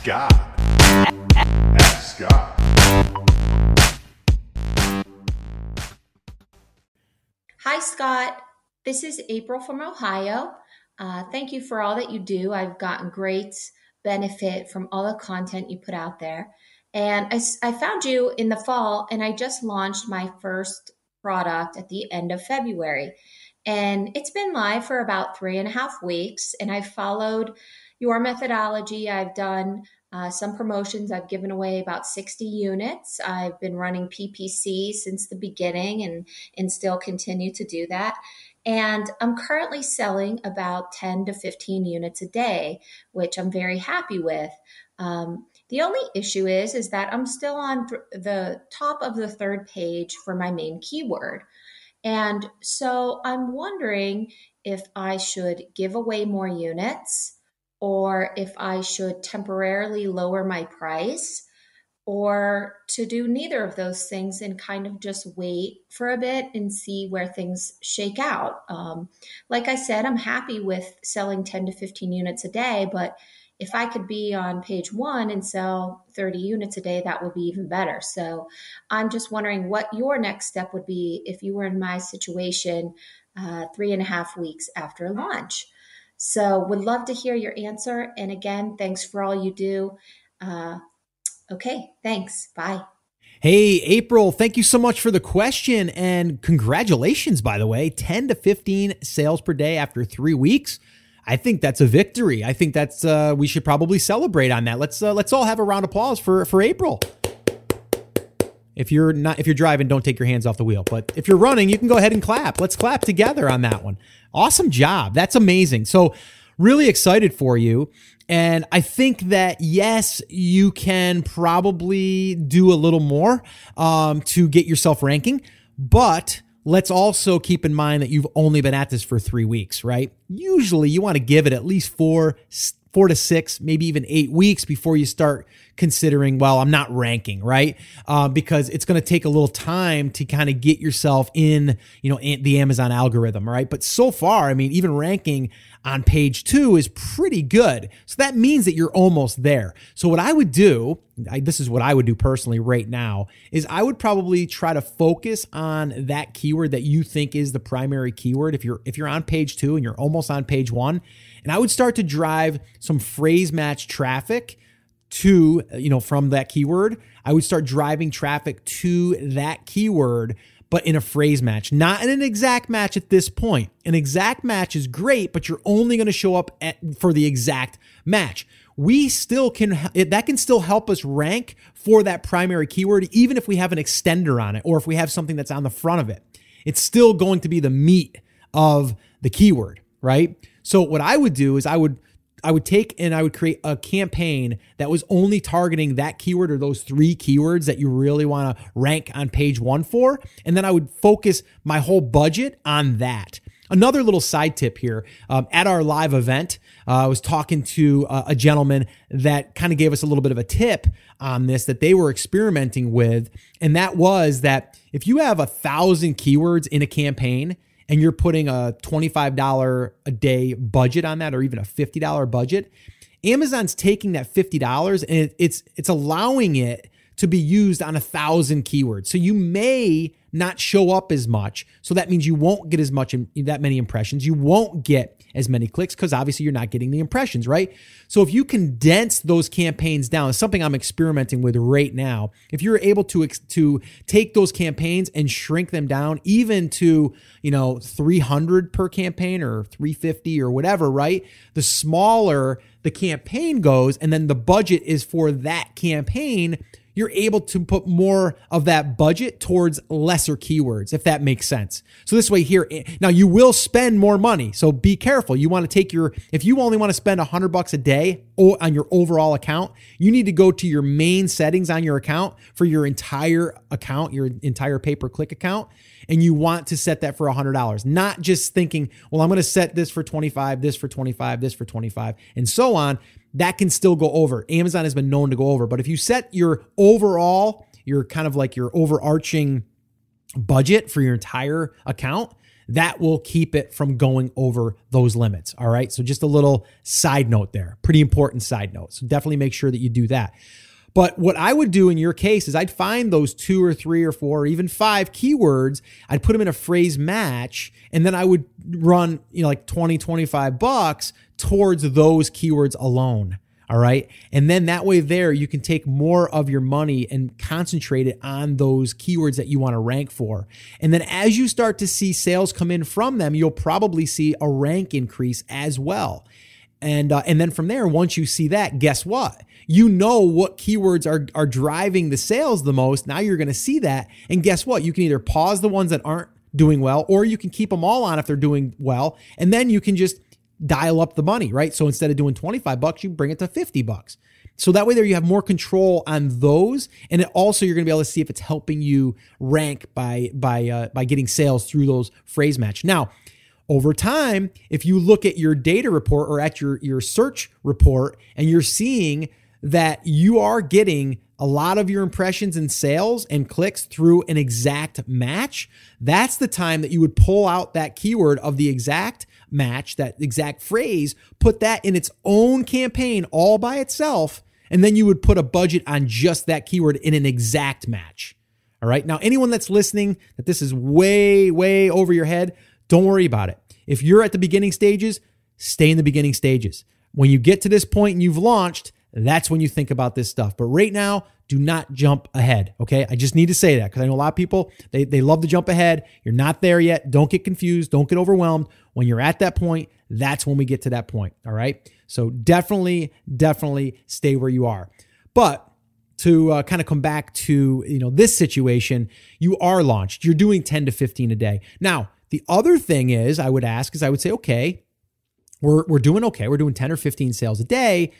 Scott. Ask Scott. Hi, Scott. This is April from Ohio. Thank you for all that you do. I've gotten great benefit from all the content you put out there. And I found you in the fall, and I just launched my first product at the end of February. And it's been live for about 3.5 weeks, and I've followed your methodology. I've done some promotions. I've given away about 60 units. I've been running PPC since the beginning and still continue to do that. And I'm currently selling about 10 to 15 units a day, which I'm very happy with. The only issue is that I'm still on the top of the third page for my main keyword. And so I'm wondering if I should give away more units or if I should temporarily lower my price or to do neither of those things and kind of just wait for a bit and see where things shake out. Like I said, I'm happy with selling 10 to 15 units a day, but if I could be on page one and sell 30 units a day, that would be even better. So I'm just wondering what your next step would be if you were in my situation 3.5 weeks after launch. So would love to hear your answer. And again, thanks for all you do. Okay, thanks. Bye. Hey, April, thank you so much for the question. And congratulations, by the way, 10 to 15 sales per day after 3 weeks. I think that's a victory. I think that's we should probably celebrate on that. Let's all have a round of applause for April. If you're driving, don't take your hands off the wheel. But if you're running, you can go ahead and clap. Let's clap together on that one. Awesome job. That's amazing. So really excited for you. And I think that, yes, you can probably do a little more to get yourself ranking, but let's also keep in mind that you've only been at this for 3 weeks, right? Usually you want to give it at least four to 6, maybe even 8 weeks before you start considering, well, I'm not ranking, right? Because it's going to take a little time to kind of get yourself in, in the Amazon algorithm, right? But so far, I mean, even ranking on page 2 is pretty good. So that means that you're almost there. So what I would do, this is what I would do personally right now, is I would probably try to focus on that keyword that you think is the primary keyword. If you're on page 2 and you're almost on page 1, and I would start to drive some phrase match traffic to, from that keyword. I would start driving traffic to that keyword, but in a phrase match, not in an exact match at this point. An exact match is great, but you're only going to show up for the exact match. That can still help us rank for that primary keyword, even if we have an extender on it, or if we have something that's on the front of it. It's still going to be the meat of the keyword, right? So what I would do is I would take and I would create a campaign that was only targeting that keyword or those 3 keywords that you really want to rank on page 1 for. And then I would focus my whole budget on that. Another little side tip here, at our live event, I was talking to a gentleman that kind of gave us a little bit of a tip on this that they were experimenting with. And that was that if you have 1,000 keywords in a campaign, and you're putting a $25 a day budget on that, or even a $50 budget, Amazon's taking that $50 and it's allowing it to be used on 1,000 keywords. So you may not show up as much. So that means you won't get that many impressions. You won't get as many clicks because obviously you're not getting the impressions, right? So if you condense those campaigns down, it's something I'm experimenting with right now. If you're able to take those campaigns and shrink them down even to, 300 per campaign or 350 or whatever, right? The smaller the campaign goes and then the budget is for that campaign, you're able to put more of that budget towards lesser keywords, if that makes sense. So this way here, now you will spend more money. So be careful. You want to take if you only want to spend $100 a day on your overall account, you need to go to your main settings on your account for your entire account, your entire pay-per-click account. And you want to set that for $100, not just thinking, well, I'm going to set this for 25, this for 25, this for 25, and so on. That can still go over. Amazon has been known to go over. But if you set your overall, your kind of like your overarching budget for your entire account, that will keep it from going over those limits. All right. So just a little side note there, pretty important side note. So definitely make sure that you do that. But what I would do in your case is I'd find those 2 or 3 or 4 or even 5 keywords. I'd put them in a phrase match, and then I would run, like $20-25 towards those keywords alone. All right. And then that way there, you can take more of your money and concentrate it on those keywords that you want to rank for. And then as you start to see sales come in from them, you'll probably see a rank increase as well. And then from there, once you see that, guess what? You know what keywords are driving the sales the most. Now you're going to see that. And guess what? You can either pause the ones that aren't doing well, or you can keep them all on if they're doing well. And then you can just dial up the money, right? So instead of doing $25, you bring it to $50. So that way there you have more control on those. And it also, you're going to be able to see if it's helping you rank by getting sales through those phrase match. Now, over time, if you look at your data report or at your search report and you're seeing that you are getting a lot of your impressions and sales and clicks through an exact match, that's the time that you would pull out that keyword of the exact match, that exact phrase, put that in its own campaign all by itself, and then you would put a budget on just that keyword in an exact match. All right. Now, anyone that's listening that this is way, way over your head, don't worry about it. If you're at the beginning stages, stay in the beginning stages. When you get to this point and you've launched, that's when you think about this stuff. But right now, do not jump ahead, okay? I just need to say that because I know a lot of people, they love to jump ahead. You're not there yet. Don't get confused. Don't get overwhelmed. When you're at that point, that's when we get to that point, all right? So definitely stay where you are. But to kind of come back to this situation, you are launched. You're doing 10 to 15 a day. Now, the other thing is I would say, okay, we're doing okay. We're doing 10 or 15 sales a day.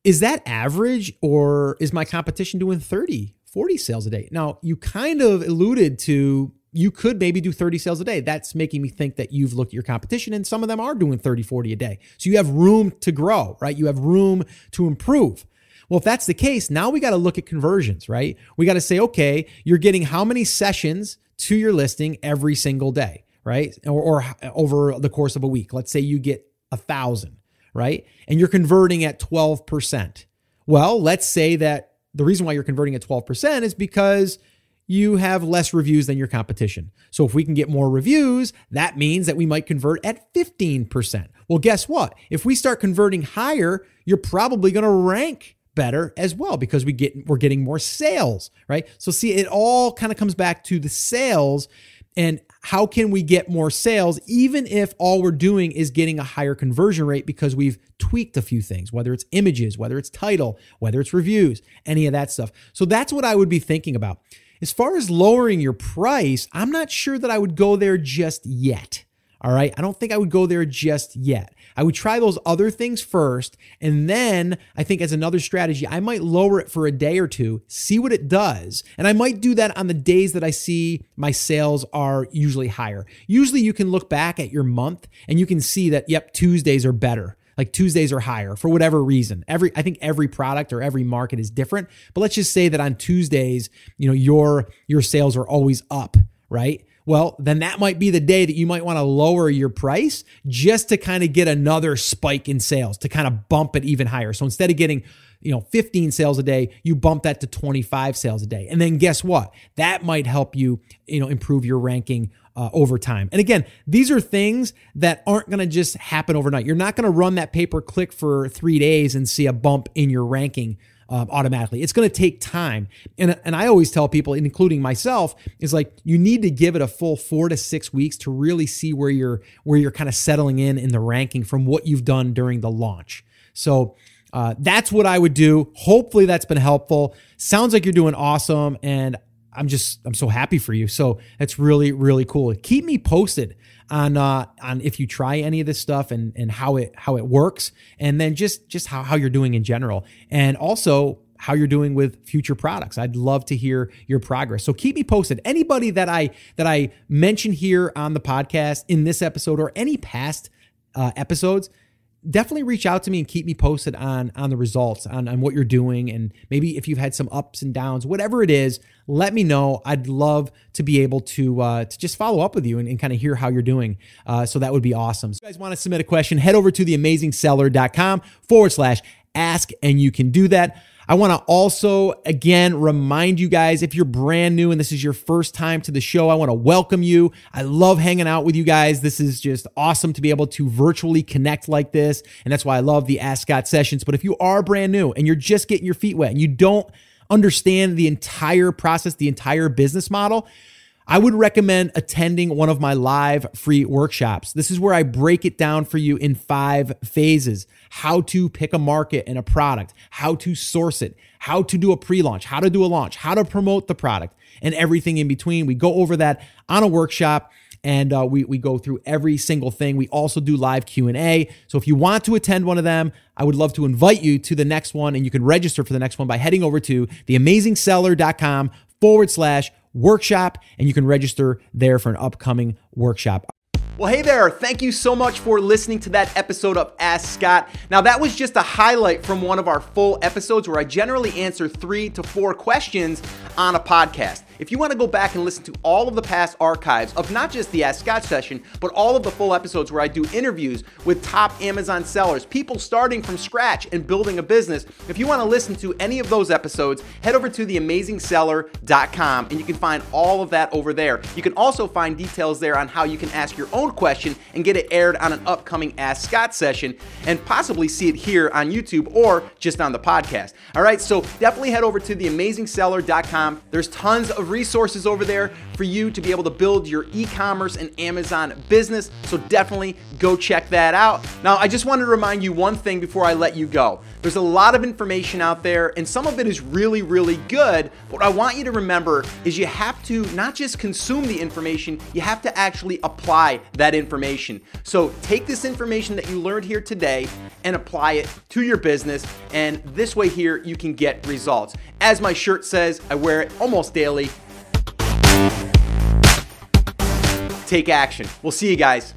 Is that average, or is my competition doing 30, 40 sales a day? Now, you kind of alluded to you could maybe do 30 sales a day. That's making me think that you've looked at your competition and some of them are doing 30, 40 a day. So you have room to grow, right? You have room to improve. Well, if that's the case, now we got to look at conversions, right? We got to say, okay, you're getting how many sessions to your listing every single day, right? Or over the course of a week. Let's say you get 1,000. Right? And you're converting at 12%. Well, let's say that the reason why you're converting at 12% is because you have less reviews than your competition. So if we can get more reviews, that means that we might convert at 15%. Well, guess what? If we start converting higher, you're probably going to rank better as well because we're getting more sales, right? So see, it all kind of comes back to the sales and how can we get more sales even if all we're doing is getting a higher conversion rate because we've tweaked a few things, whether it's images, whether it's title, whether it's reviews, any of that stuff. So that's what I would be thinking about. As far as lowering your price, I'm not sure that I would go there just yet. All right. I don't think I would go there just yet. I would try those other things first. And then I think as another strategy, I might lower it for a day or two, see what it does. And I might do that on the days that I see my sales are usually higher. Usually you can look back at your month and you can see that, yep, Tuesdays are better. Like Tuesdays are higher for whatever reason. I think every product or every market is different. But let's just say that on Tuesdays, your sales are always up, right? Well, then that might be the day that you might want to lower your price just to kind of get another spike in sales, to kind of bump it even higher. So instead of getting, 15 sales a day, you bump that to 25 sales a day. And then guess what? That might help you, improve your ranking over time. And again, these are things that aren't going to just happen overnight. You're not going to run that pay-per-click for 3 days and see a bump in your ranking automatically. It's going to take time. And I always tell people, including myself, is like, you need to give it a full 4 to 6 weeks to really see where you're kind of settling in the ranking from what you've done during the launch. So that's what I would do. Hopefully that's been helpful. Sounds like you're doing awesome. And I'm so happy for you. So that's really, really cool. Keep me posted on if you try any of this stuff and how it works, and then just how you're doing in general, and also how you're doing with future products. I'd love to hear your progress. So keep me posted. Anybody that I mention here on the podcast in this episode or any past episodes, definitely reach out to me and keep me posted on the results, on what you're doing. And maybe if you've had some ups and downs, whatever it is, let me know. I'd love to be able to just follow up with you and kind of hear how you're doing. So that would be awesome. So if you guys want to submit a question, head over to theamazingseller.com/ask, and you can do that. I want to also, again, remind you guys, if you're brand new and this is your first time to the show, I want to welcome you. I love hanging out with you guys. This is just awesome to be able to virtually connect like this. And that's why I love the Ask Scott sessions. But if you are brand new and you're just getting your feet wet and you don't understand the entire process, the entire business model, I would recommend attending one of my live free workshops. This is where I break it down for you in 5 phases: how to pick a market and a product, how to source it, how to do a pre-launch, how to do a launch, how to promote the product, and everything in between. We go over that on a workshop, and we go through every single thing. We also do live Q&A. So if you want to attend one of them, I would love to invite you to the next one, and you can register for the next one by heading over to theamazingseller.com/workshop, and you can register there for an upcoming workshop. Well, hey there. Thank you so much for listening to that episode of Ask Scott. Now, that was just a highlight from one of our full episodes where I generally answer 3 to 4 questions on a podcast. If you want to go back and listen to all of the past archives of not just the Ask Scott session, but all of the full episodes where I do interviews with top Amazon sellers, people starting from scratch and building a business, if you want to listen to any of those episodes, head over to theamazingseller.com, and you can find all of that over there. You can also find details there on how you can ask your own question and get it aired on an upcoming Ask Scott session, and possibly see it here on YouTube or just on the podcast. All right, so definitely head over to theamazingseller.com. There's tons of resources over there for you to be able to build your e-commerce and Amazon business. So definitely go check that out. Now, I just wanted to remind you one thing before I let you go. There's a lot of information out there, and some of it is really, really good. What I want you to remember is you have to not just consume the information, you have to actually apply that information. So take this information that you learned here today and apply it to your business, and this way here you can get results. As my shirt says, I wear it almost daily. Take action. We'll see you guys.